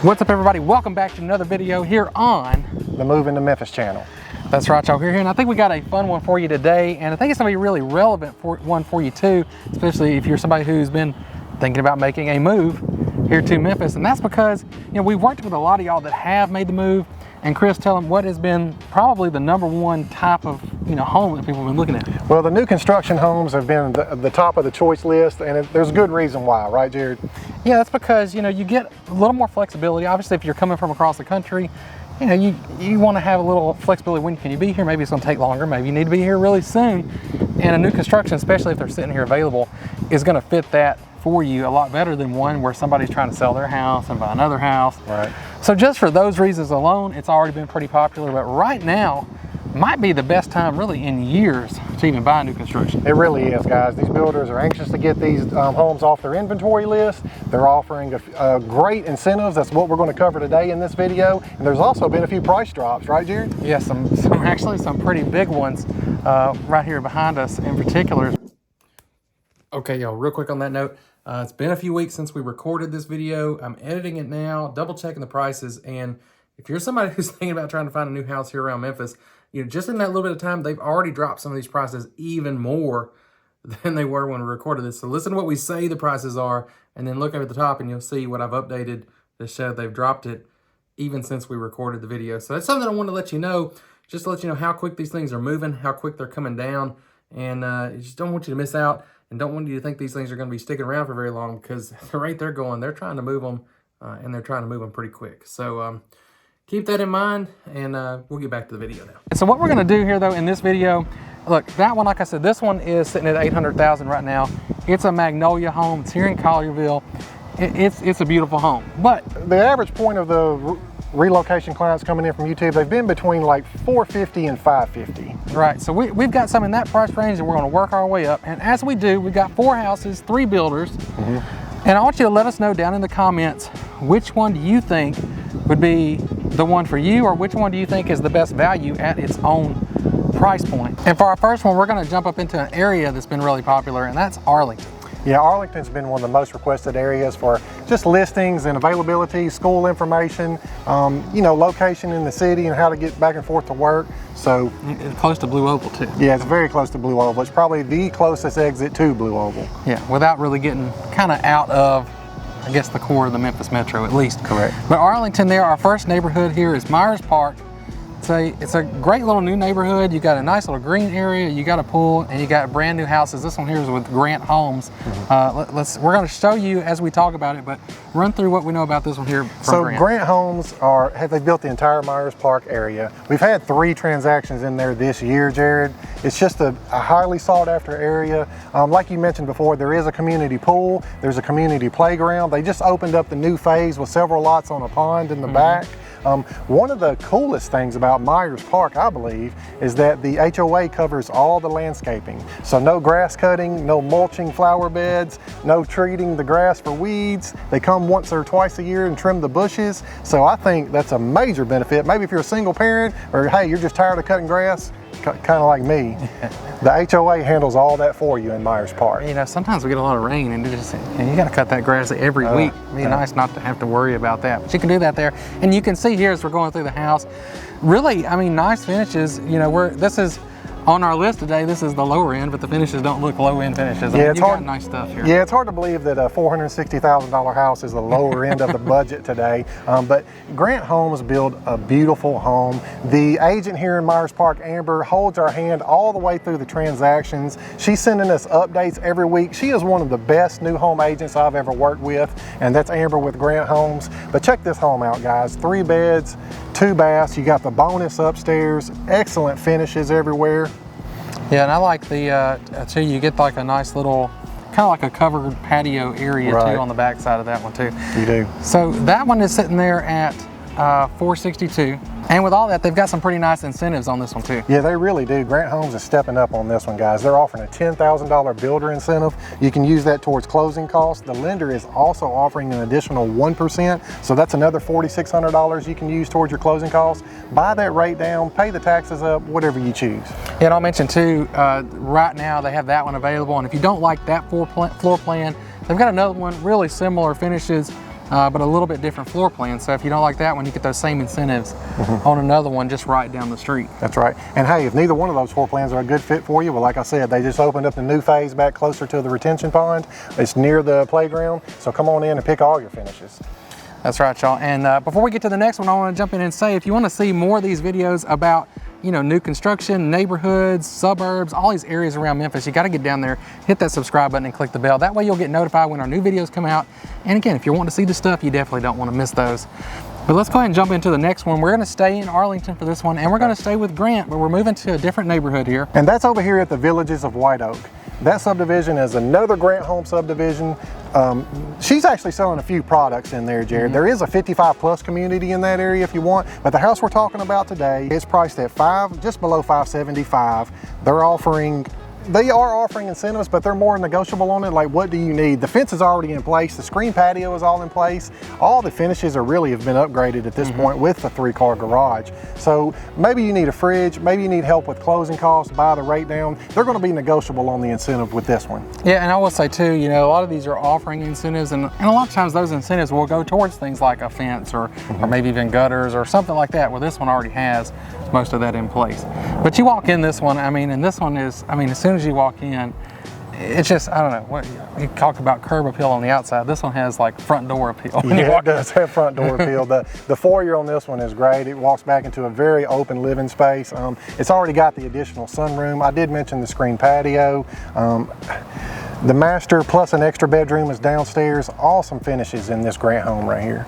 What's up, everybody? Welcome back to another video here on the Moving to Memphis channel. That's right, y'all. We're here, and I think we got a fun one for you today, and I think it's gonna be a really relevant one for you too, especially if you're somebody who's been thinking about making a move here to Memphis. And that's because, you know, we've worked with a lot of y'all that have made the move. And Kris, tell them what has been probably the #1 type of, home that people have been looking at. Well, the new construction homes have been the top of the choice list, and there's a good reason why, right, Jared? Yeah, that's because, you get a little more flexibility. Obviously, if you're coming from across the country, you want to have a little flexibility. When can you be here? Maybe it's going to take longer. Maybe you need to be here really soon. And a new construction, especially if they're sitting here available, is going to fit that for you a lot better than one where somebody's trying to sell their house and buy another house. Right. So just for those reasons alone, it's already been pretty popular. But right now might be the best time really in years to even buy new construction. It really is, guys. These builders are anxious to get these homes off their inventory list. They're offering great incentives. That's what we're going to cover today in this video. And there's also been a few price drops, right, Jared? Yeah, actually some pretty big ones right here behind us in particular. Okay, y'all, real quick on that note, it's been a few weeks since we recorded this video. I'm editing it now, double checking the prices, and if you're somebody who's thinking about trying to find a new house here around Memphis, just in that little bit of time, they've already dropped some of these prices even more than they were when we recorded this. So listen to what we say the prices are, and then look up at the top and you'll see what I've updated to show they've dropped it even since we recorded the video. So that's something I want to let you know, just to let you know how quick these things are moving, how quick they're coming down, and I just don't want you to miss out. And don't want you to think these things are going to be sticking around for very long, because the rate they're going, they're trying to move them, and they're trying to move them pretty quick. So keep that in mind, and we'll get back to the video now. So what we're going to do here, though, in this video, look, that one, like I said, this one is sitting at $800,000 right now. It's a Magnolia home. It's here in Collierville. It's a beautiful home. But the average point of the relocation clients coming in from YouTube, they've been between like $450 and $550. Right, so we've got some in that price range, and we're going to work our way up. And as we do, we've got 4 houses, 3 builders. And I want you to let us know down in the comments, which one do you think would be the one for you, or which one do you think is the best value at its own price point. And for our first one, we're going to jump up into an area that's been really popular, and that's Arlington. Yeah, Arlington's been one of the most requested areas for just listings and availability, school information, location in the city and how to get back and forth to work. So it's close to Blue Oval too. Yeah, it's very close to Blue Oval. It's probably the closest exit to Blue Oval. Yeah, without really getting kind of out of, I guess, the core of the Memphis Metro at least. Correct. But Arlington there, our first neighborhood here is Myers Park. It's a great little new neighborhood. You got a nice little green area, you got a pool, and you got brand new houses. This one here is with Grant Homes. We're going to show you as we talk about it, but run through what we know about this one here from Grant. Grant Homes they built the entire Myers Park area. We've had 3 transactions in there this year, Jared. It's just a highly sought after area. Like you mentioned before, there is a community pool. There's a community playground. They just opened up the new phase with several lots on a pond in the back. One of the coolest things about Myers Park, I believe, is that the HOA covers all the landscaping. So no grass cutting, no mulching flower beds, no treating the grass for weeds. They come once or twice a year and trim the bushes. So I think that's a major benefit. Maybe if you're a single parent, or hey, you're just tired of cutting grass, kind of like me, the HOA handles all that for you in Myers Park. Sometimes we get a lot of rain, and you got to cut that grass every week. It'd be nice not to have to worry about that. But you can do that there, and you can see here as we're going through the house, really, nice finishes. This is on our list today. This is the lower end, but the finishes don't look low end finishes. Yeah, you got nice stuff here. Yeah, it's hard to believe that a $460,000 house is the lower end of the budget today. But Grant Homes build a beautiful home. The agent here in Myers Park, Amber, holds our hand all the way through the transactions. She's sending us updates every week. She is one of the best new home agents I've ever worked with, and that's Amber with Grant Homes. But check this home out, guys. 3 beds, 2 baths. You got the bonus upstairs, excellent finishes everywhere. Yeah, and I like the, too, you get like a nice little, kind of like a covered patio area too on the back side of that one too. You do. So that one is sitting there at $462. And with all that, they've got some pretty nice incentives on this one too. Yeah, they really do. Grant Homes is stepping up on this one, guys. They're offering a $10,000 builder incentive. You can use that towards closing costs. The lender is also offering an additional 1%, so that's another $4,600 you can use towards your closing costs. Buy that rate down, pay the taxes up, whatever you choose. Yeah, and I'll mention too, right now they have that one available, and if you don't like that floor plan, they've got another one, really similar finishes, but a little bit different floor plan. So if you don't like that one, you get those same incentives on another one just right down the street. That's right. And hey, if neither one of those floor plans are a good fit for you, well, like I said, they just opened up the new phase back closer to the retention pond. It's near the playground, so come on in and pick all your finishes. That's right, y'all. And before we get to the next one, I want to jump in and say, if you want to see more of these videos about, you know, new construction, neighborhoods, suburbs, all these areas around Memphis, you got to get down there, hit that subscribe button and click the bell. That way you'll get notified when our new videos come out. And again, if you're wanting to see the stuff, you definitely don't want to miss those. But let's go ahead and jump into the next one. We're going to stay in Arlington for this one, and we're going to stay with Grant, but we're moving to a different neighborhood here. And that's over here at the Villages of White Oak. That subdivision is another Grant home subdivision. She's actually selling a few products in there, Jared. There is a 55+ community in that area if you want, but the house we're talking about today is priced at just below $575. They are offering incentives, but they're more negotiable on it. Like, what do you need? The fence is already in place. The screen patio is all in place. All the finishes have been upgraded at this point with the 3-car garage. So maybe you need a fridge, maybe you need help with closing costs, buy the rate down. They're going to be negotiable on the incentive with this one. Yeah, and I will say too, you know, a lot of these are offering incentives, and a lot of times those incentives will go towards things like a fence or maybe even gutters or something like that, where this one already has most of that in place. But you walk in this one, I mean, and this one is, I mean, as soon as you walk in, it's just, I don't know, what you talk about curb appeal on the outside. This one has like front door appeal. Yeah, it does have front door appeal. The foyer on this one is great. It walks back into a very open living space. It's already got the additional sunroom. I did mention the screen patio. The master plus an extra bedroom is downstairs. Awesome finishes in this Grant home right here.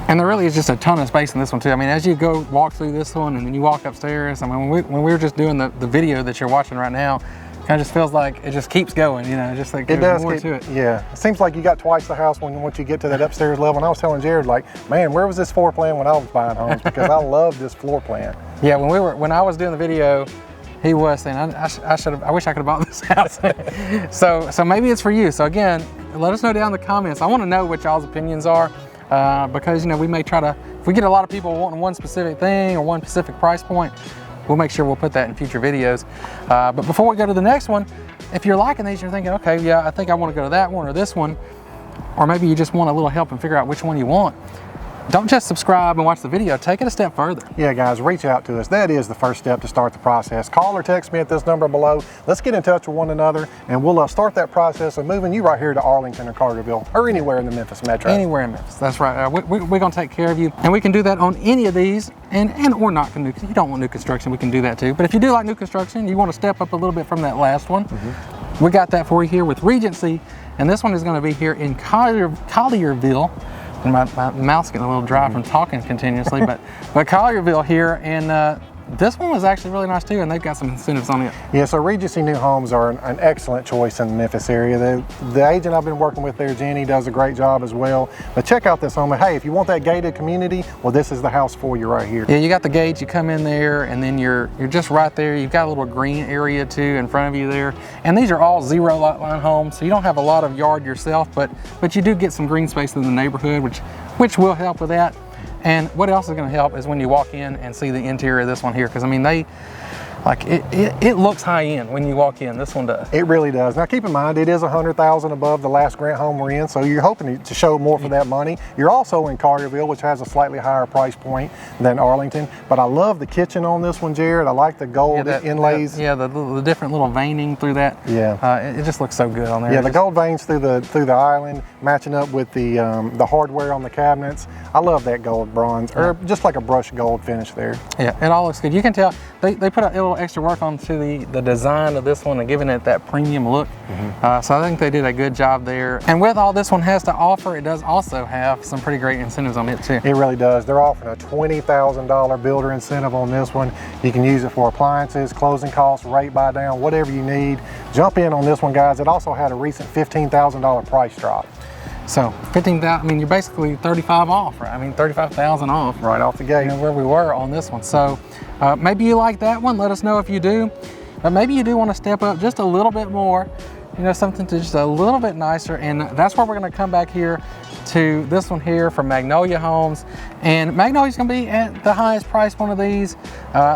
And there really is just a ton of space in this one too. I mean, as you go walk through this one and then you walk upstairs, I mean, when we were just doing the video that you're watching right now, kind of just feels like it just keeps going, you know, just like there's more to it. Yeah, it seems like you got twice the house once you get to that upstairs level. And I was telling Jared, like, man, where was this floor plan when I was buying homes? Because I love this floor plan. Yeah, when I was doing the video, he was saying, I wish I could have bought this house. so maybe it's for you. So again, let us know down in the comments. I want to know what y'all's opinions are. Because, you know, we may try to, if we get a lot of people wanting one specific thing or one specific price point, we'll make sure we'll put that in future videos. But before we go to the next one, if you're liking these, you're thinking, okay, yeah, I think I want to go to that one or this one, or maybe you just want a little help and figure out which one you want. Don't just subscribe and watch the video, take it a step further. Yeah, guys, reach out to us. That is the first step to start the process. Call or text me at this number below. Let's get in touch with one another, and we'll start that process of moving you right here to Arlington or Carterville or anywhere in the Memphis Metro. Anywhere in Memphis, that's right. We're gonna take care of you, and we can do that on any of these, and or not for new. You don't want new construction, we can do that too. But if you do like new construction, you want to step up a little bit from that last one, we got that for you here with Regency, and this one is gonna be here in Collierville. And my mouth's getting a little dry from talking continuously, but Collierville here, and this one was actually really nice too, and they've got some incentives on it. Yeah, so Regency New Homes are an excellent choice in the Memphis area. The agent I've been working with there, Jenny, does a great job as well. But check out this home. Hey, if you want that gated community, well, this is the house for you right here. Yeah, you got the gate, you come in there, and then you're just right there. You've got a little green area too in front of you there. And these are all 0 lot line homes, so you don't have a lot of yard yourself, but you do get some green space in the neighborhood, which will help with that. And what else is going to help is when you walk in and see the interior of this one here, because I mean, it looks high end when you walk in. This one does. It really does. Now keep in mind, it is $100,000 above the last Grant home we're in, so you're hoping to show more for that money. You're also in Carterville, which has a slightly higher price point than Arlington. But I love the kitchen on this one, Jared. I like the gold inlays. The different little veining through that. Yeah, it just looks so good on there. Yeah, the gold veins through the island, matching up with the hardware on the cabinets. I love that gold bronze, or just like a brushed gold finish there. Yeah, it all looks good. You can tell they put a little extra work onto the design of this one and giving it that premium look. So I think they did a good job there. And with all this one has to offer, it does also have some pretty great incentives on it too. It really does. They're offering a $20,000 builder incentive on this one. You can use it for appliances, closing costs, rate buy down, whatever you need. Jump in on this one, guys. It also had a recent $15,000 price drop. So 15,000, I mean, you're basically 35 off, right? I mean, 35,000 off. Right off the gate. You know, where we were on this one. So maybe you like that one, let us know if you do. But maybe you do want to step up just a little bit more, you know, something to just a little bit nicer. And that's where we're going to come back here to this one here from Magnolia Homes, and Magnolia's gonna be at the highest price one of these.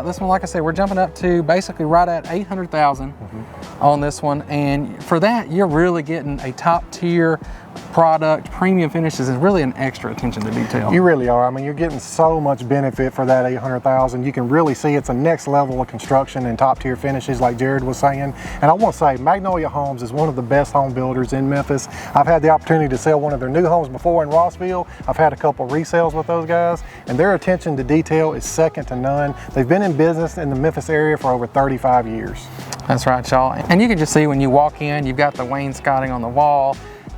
This one, like I said, we're jumping up to basically right at 800,000 on this one, and for that you're really getting a top tier product, premium finishes, and really an extra attention to detail. You really are. I mean, you're getting so much benefit for that 800,000. You can really see it's a next level of construction and top tier finishes, like Jared was saying. And I want to say Magnolia Homes is one of the best home builders in Memphis. I've had the opportunity to sell one of their new homes before in Rossville. I've had a couple resales with those guys, and their attention to detail is second to none. They've been in business in the Memphis area for over 35 years. That's right, y'all. And you can just see when you walk in, you've got the wainscoting on the wall,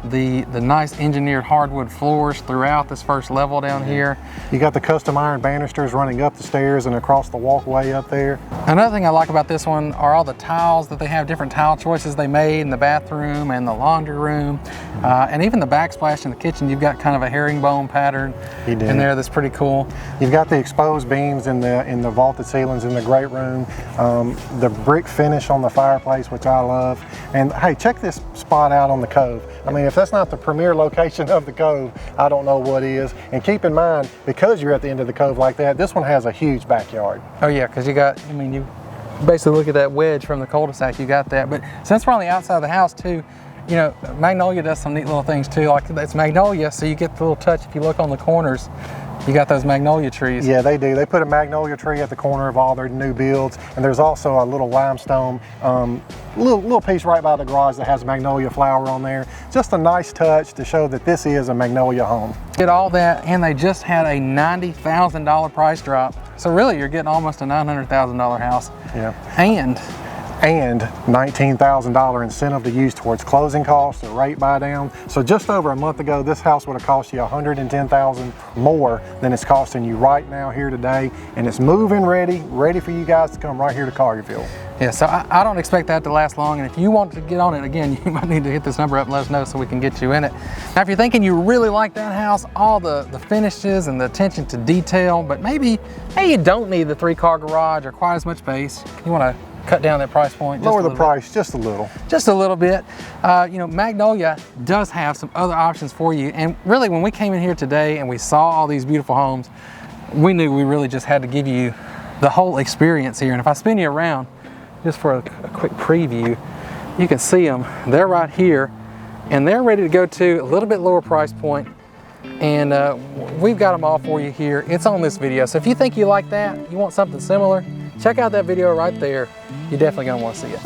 the nice engineered hardwood floors throughout this first level down here. You got the custom iron banisters running up the stairs and across the walkway up there. Another thing I like about this one are all the tiles that they have, different tile choices they made in the bathroom and the laundry room, and even the backsplash in the kitchen. You've got kind of a herringbone pattern in there that's pretty cool. You've got the exposed beams in the vaulted ceilings in the great room, the brick finish on the fireplace, which I love. And hey, check this spot out on the cove. I mean, if that's not the premier location of the cove, I don't know what is. And keep in mind, because you're at the end of the cove like that, this one has a huge backyard. Oh yeah, because you got, I mean, you basically look at that wedge from the cul-de-sac, you got that. But since we're on the outside of the house too, you know, Magnolia does some neat little things too. Like, it's Magnolia, so you get the little touch. If you look on the corners, you got those magnolia trees. Yeah, they do. They put a magnolia tree at the corner of all their new builds, and there's also a little limestone little piece right by the garage that has magnolia flower on there. Just a nice touch to show that this is a Magnolia home. Get all that, and they just had a $90,000 price drop. So really, you're getting almost a $900,000 house. Yeah. And $19,000 incentive to use towards closing costs or rate buy down. So just over a month ago, this house would have cost you $110,000 more than it's costing you right now here today. And it's move-in ready for you guys to come right here to Collierville. Yeah, so I don't expect that to last long. And if you want to get on it, again, you might need to hit this number up and let us know so we can get you in it. Now, if you're thinking you really like that house, all the finishes and the attention to detail, but maybe you don't need the 3-car garage or quite as much space, you want to cut down that price point. Lower the price just a little. Just a little bit. You know, Magnolia does have some other options for you. And really, when we came in here today and we saw all these beautiful homes, we knew we really just had to give you the whole experience here. And if I spin you around just for a quick preview, you can see them. They're right here, and they're ready to go to a little bit lower price point. And we've got them all for you here. It's on this video. So if you think you like that, you want something similar, check out that video right there. You're definitely gonna want to see it.